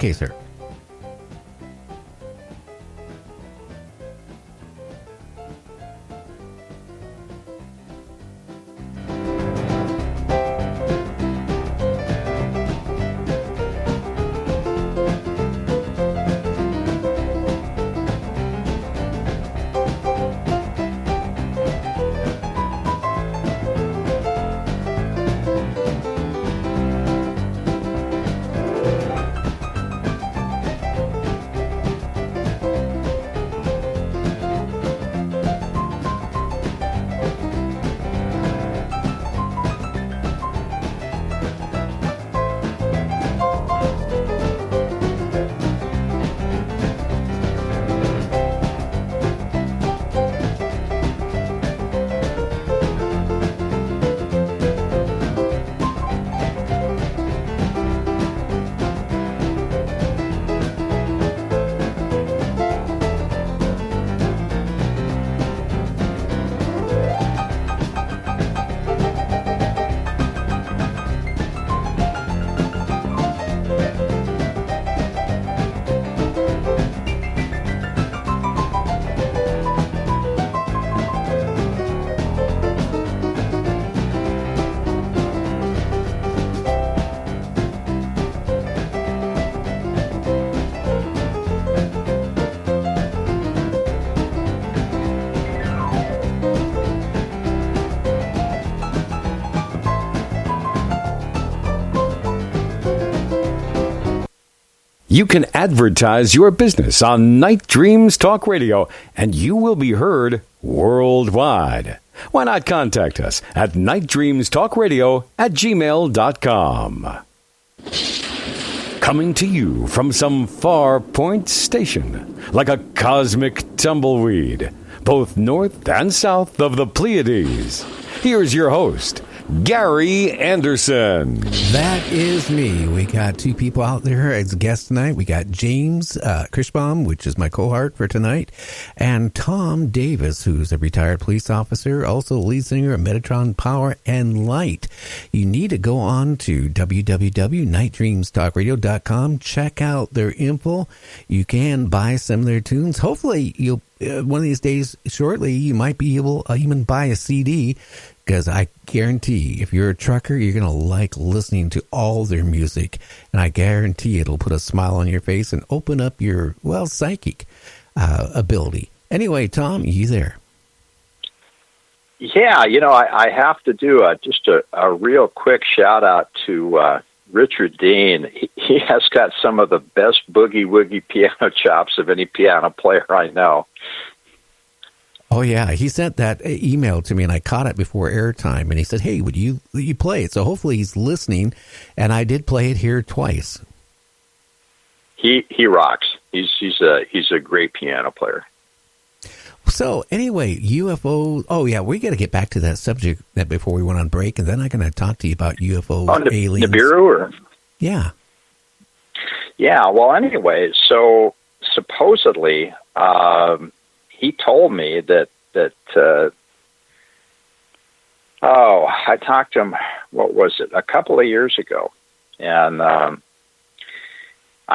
Okay, sir. You can advertise your business on Night Dreams Talk Radio, and you will be heard worldwide. Why not contact us at nightdreamstalkradio@gmail.com. Coming to you from some far point station, like a cosmic tumbleweed, both north and south of the Pleiades. Here's your host, Gary Anderson. That is me. We got two people out there as guests tonight. We got James Kirschbaum, which is my cohort for tonight, and Tom Davis, who's a retired police officer, also lead singer of Metatron Power and Light. You need to go on to www.nightdreamstalkradio.com. Check out their info. You can buy some of their tunes. Hopefully, you'll one of these days, shortly, you might be able to even buy a CD, because I guarantee if you're a trucker, you're going to like listening to all their music. And I guarantee it'll put a smile on your face and open up your, psychic ability. Anyway, Tom, you there? Yeah, I have to do just a real quick shout-out to Richard Dean. He has got some of the best boogie-woogie piano chops of any piano player I know. Oh, yeah. He sent that email to me, and I caught it before airtime. And he said, hey, would you play it? So hopefully he's listening. And I did play it here twice. He rocks. He's a great piano player. So anyway, UFO. Oh, yeah, we got to get back to that subject that before we went on break. And then I'm going to talk to you about UFO aliens. Nibiru? Or? Yeah. Yeah, well, anyway, so supposedly... he told me that I talked to him, what was it, a couple of years ago, and I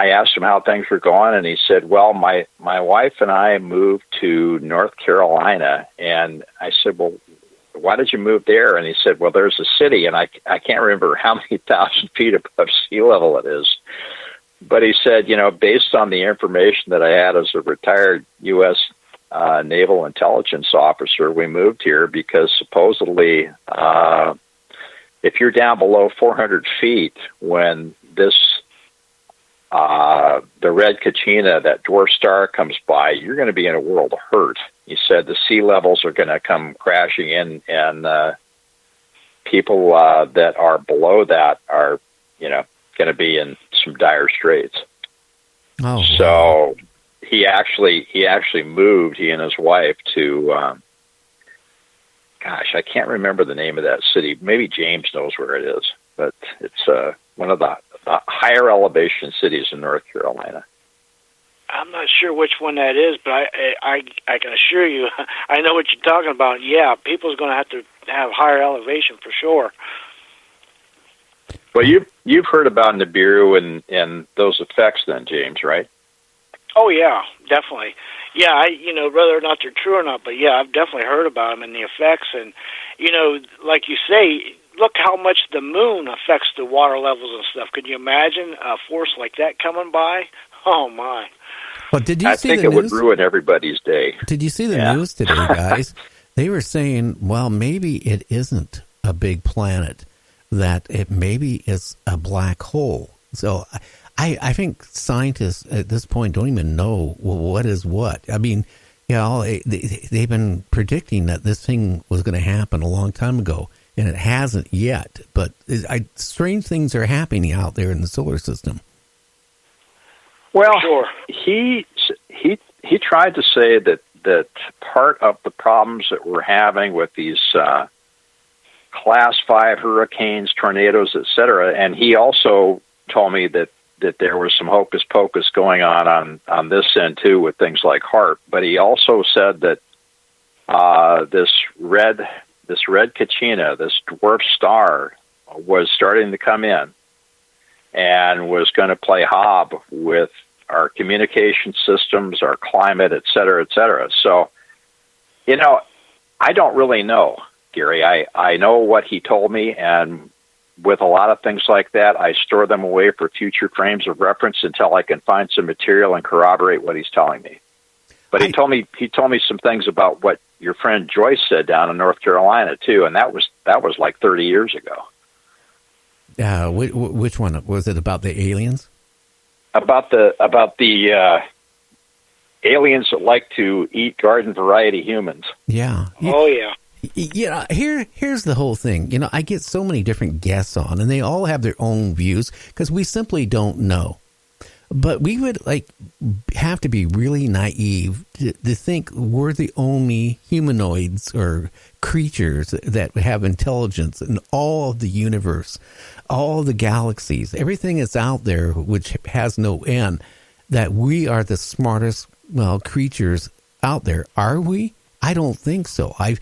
asked him how things were going, and he said, well, my wife and I moved to North Carolina, and I said, well, why did you move there? And he said, well, there's a city, and I can't remember how many thousand feet above sea level it is, but he said, based on the information that I had as a retired U.S. Naval intelligence officer, we moved here because supposedly if you're down below 400 feet when the red Kachina, that dwarf star, comes by, you're going to be in a world of hurt. He said the sea levels are going to come crashing in, and people that are below that are, going to be in some dire straits. Oh, so... He actually moved, he and his wife, to, I can't remember the name of that city. Maybe James knows where it is, but it's one of the higher elevation cities in North Carolina. I'm not sure which one that is, but I can assure you, I know what you're talking about. Yeah, people's going to have higher elevation for sure. Well, you've heard about Nibiru and those effects, then, James, right? Oh yeah, definitely. Yeah, whether or not they're true or not, but yeah, I've definitely heard about them and the effects. And like you say, look how much the moon affects the water levels and stuff. Could you imagine a force like that coming by? Oh my! Well, did you I see think the it news? would ruin everybody's day. Did you see the news today, guys? They were saying, well, maybe it isn't a big planet, that it maybe is a black hole. So I think scientists at this point don't even know what is what. I mean, they've been predicting that this thing was going to happen a long time ago, and it hasn't yet. But strange things are happening out there in the solar system. Well, sure. he tried to say that part of the problems that we're having with these Class 5 hurricanes, tornadoes, etc., and he also told me that there was some hocus pocus going on this end too with things like HAARP. But he also said that this red Kachina, this dwarf star, was starting to come in and was going to play hob with our communication systems, our climate, et cetera, et cetera. So, I don't really know, Gary. I know what he told me, and with a lot of things like that, I store them away for future frames of reference until I can find some material and corroborate what he's telling me. But he told me some things about what your friend Joyce said down in North Carolina too, and that was like 30 years ago. Which one was it? About the aliens? About the aliens that like to eat garden variety humans. Yeah. Oh yeah. Here's the whole thing. I get so many different guests on, and they all have their own views because we simply don't know. But we would have to be really naive to think we're the only humanoids or creatures that have intelligence in all of the universe, all of the galaxies, everything that's out there which has no end, that we are the smartest, creatures out there. Are we? I don't think so. I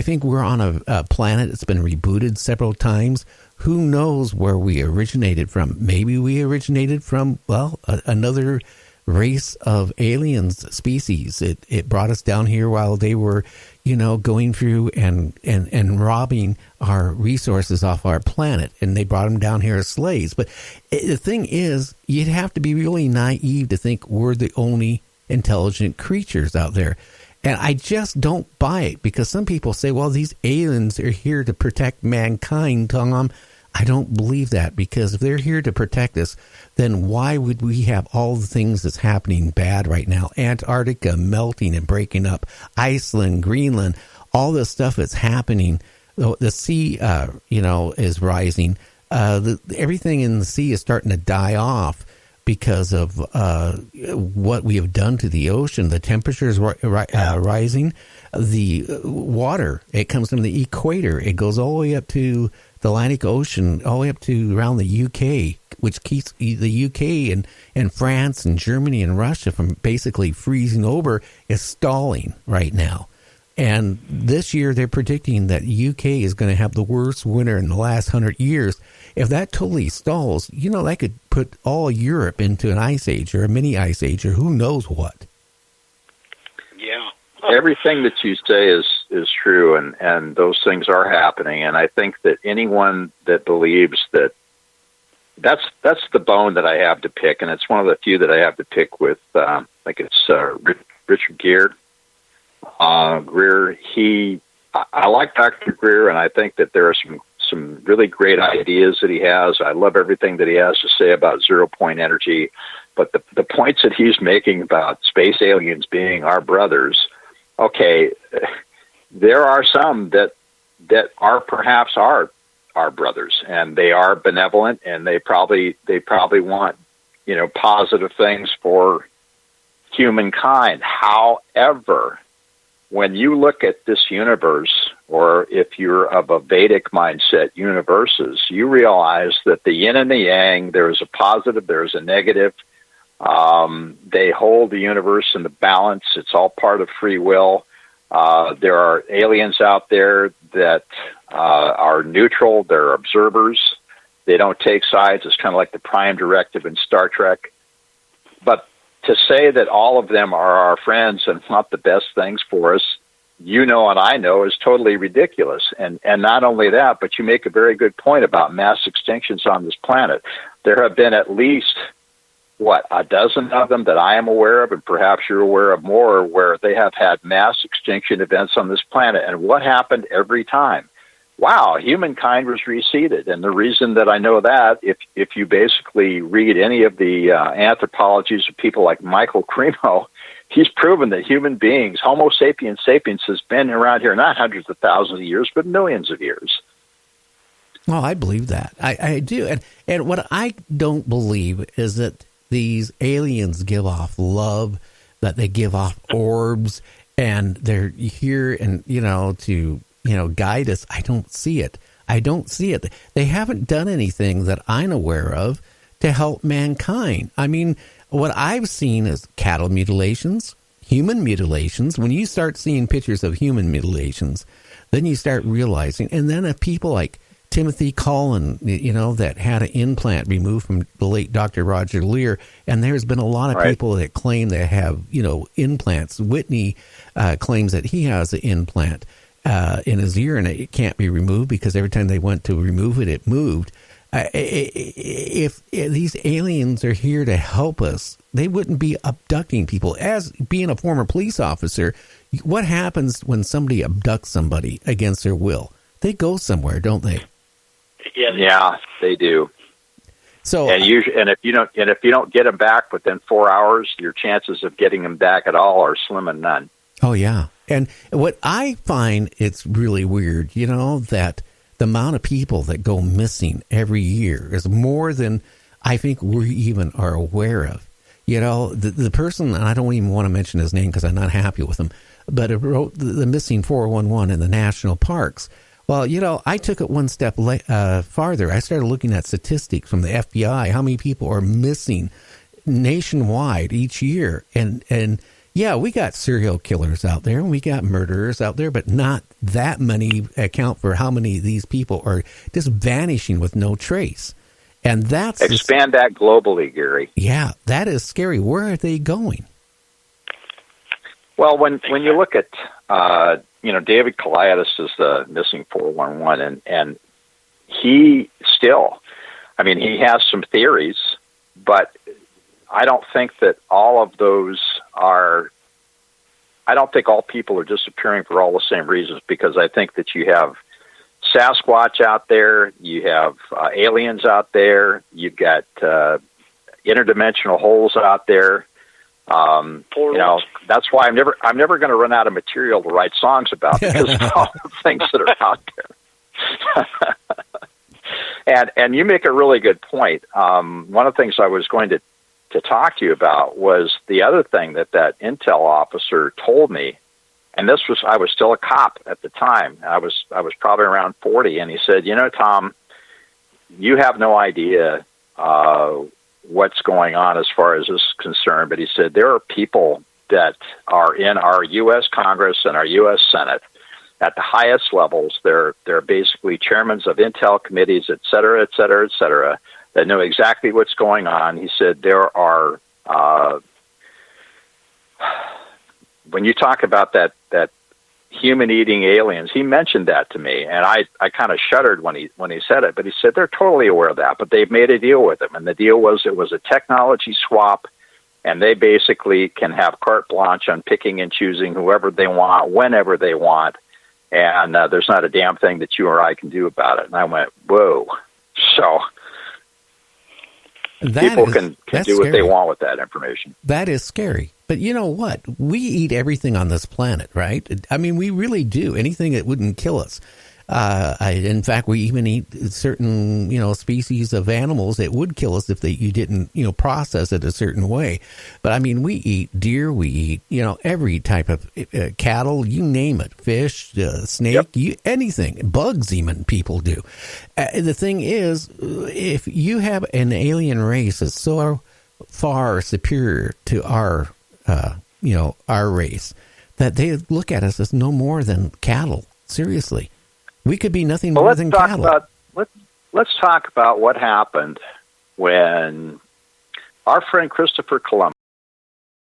think we're on a planet that's been rebooted several times. Who knows where we originated from? Maybe we originated from, another race of aliens species. It brought us down here while they were, going through and robbing our resources off our planet. And they brought them down here as slaves. But the thing is, you'd have to be really naive to think we're the only intelligent creatures out there. And I just don't buy it, because some people say, well, these aliens are here to protect mankind, Tom. I don't believe that, because if they're here to protect us, then why would we have all the things that's happening bad right now? Antarctica melting and breaking up, Iceland, Greenland, all this stuff that's happening. The sea, is rising. Everything in the sea is starting to die off because of what we have done to the ocean. The temperature is rising. The water, it comes from the equator. It goes all the way up to the Atlantic Ocean, all the way up to around the UK, which keeps the UK and France and Germany and Russia from basically freezing over, is stalling right now. And this year they're predicting that UK is going to have the worst winter in the last 100 years. If that totally stalls, that could put all Europe into an ice age or a mini ice age or who knows what. Yeah. Everything that you say is true, and those things are happening. And I think that anyone that believes that's the bone that I have to pick, and it's one of the few that I have to pick with, Richard Gere. Greer, I like Dr. Greer, and I think that there are some really great ideas that he has. I love everything that he has to say about 0-point energy, but the points that he's making about space aliens being our brothers, okay, there are some that are perhaps our brothers, and they are benevolent, and they probably want positive things for humankind. However, when you look at this universe, or if you're of a Vedic mindset, universes, you realize that the yin and the yang, there is a positive, there is a negative. They hold the universe in the balance. It's all part of free will. There are aliens out there that are neutral. They're observers. They don't take sides. It's kind of like the Prime Directive in Star Trek. But to say that all of them are our friends and want the best things for us, you know and I know, is totally ridiculous. And not only that, but you make a very good point about mass extinctions on this planet. There have been at least, a dozen of them that I am aware of, and perhaps you're aware of more, where they have had mass extinction events on this planet. And what happened every time? Wow, humankind was receded. And the reason that I know that, if you basically read any of the anthropologies of people like Michael Cremo, he's proven that human beings, Homo sapiens sapiens, has been around here not hundreds of thousands of years, but millions of years. Well, I believe that. I do. And what I don't believe is that these aliens give off love, that they give off orbs, and they're here and, to, guide us. I don't see it. They haven't done anything that I'm aware of to help mankind. I mean, what I've seen is cattle mutilations, human mutilations. When you start seeing pictures of human mutilations, then you start realizing, and then if people like Timothy Cullen, that had an implant removed from the late Dr. Roger Lear, and there's been a lot of people that claim they have, implants. Whitney claims that he has an implant in his ear, and it can't be removed because every time they went to remove it, it moved. If these aliens are here to help us, they wouldn't be abducting people. As being a former police officer, what happens when somebody abducts somebody against their will? They go somewhere, don't they? Yeah, they do. So, and if you don't get them back within 4 hours, your chances of getting them back at all are slim and none. Oh yeah, and what I find it's really weird, that the amount of people that go missing every year is more than I think we even are aware of. The person, and I don't even want to mention his name because I'm not happy with him, but it wrote the missing 411 in the national parks. Well, I took it one step farther. I started looking at statistics from the FBI, how many people are missing nationwide each year. And yeah, we got serial killers out there, and we got murderers out there, but not that many account for how many of these people are just vanishing with no trace. And that's... Expand that globally, Gary. Yeah, that is scary. Where are they going? Well, when you look at... David Kaliadis is the missing 411, and he still, he has some theories, but I don't think that all of those I don't think all people are disappearing for all the same reasons, because I think that you have Sasquatch out there, you have aliens out there, you've got interdimensional holes out there. That's why I'm never going to run out of material to write songs about, because of all the things that are out there. And you make a really good point. One of the things I was going to talk to you about was the other thing that intel officer told me, and I was still a cop at the time. I was probably around 40, and he said, Tom, you have no idea what's going on as far as this is concerned, but he said there are people that are in our U.S. Congress and our U.S. Senate at the highest levels. They're basically chairmen of intel committees, et cetera, that know exactly what's going on. He said there are, when you talk about that human-eating aliens, he mentioned that to me, and I kind of shuddered when he said it, but he said they're totally aware of that, but they've made a deal with them, and the deal was it was a technology swap, and they basically can have carte blanche on picking and choosing whoever they want, whenever they want, and there's not a damn thing that you or I can do about it. And I went, whoa. So people can do what they want with that information. That is scary. But you know what? We eat everything on this planet, right? We really do. Anything that wouldn't kill us. In fact, we even eat certain, species of animals that would kill us if you didn't, process it a certain way. But we eat deer, we eat, every type of cattle, you name it, fish, snake, anything, bugs even people do. The thing is, if you have an alien race that's so far superior to our race, that they look at us as no more than cattle. Seriously. We could be nothing more than cattle. let's talk about what happened when our friend Christopher Columbus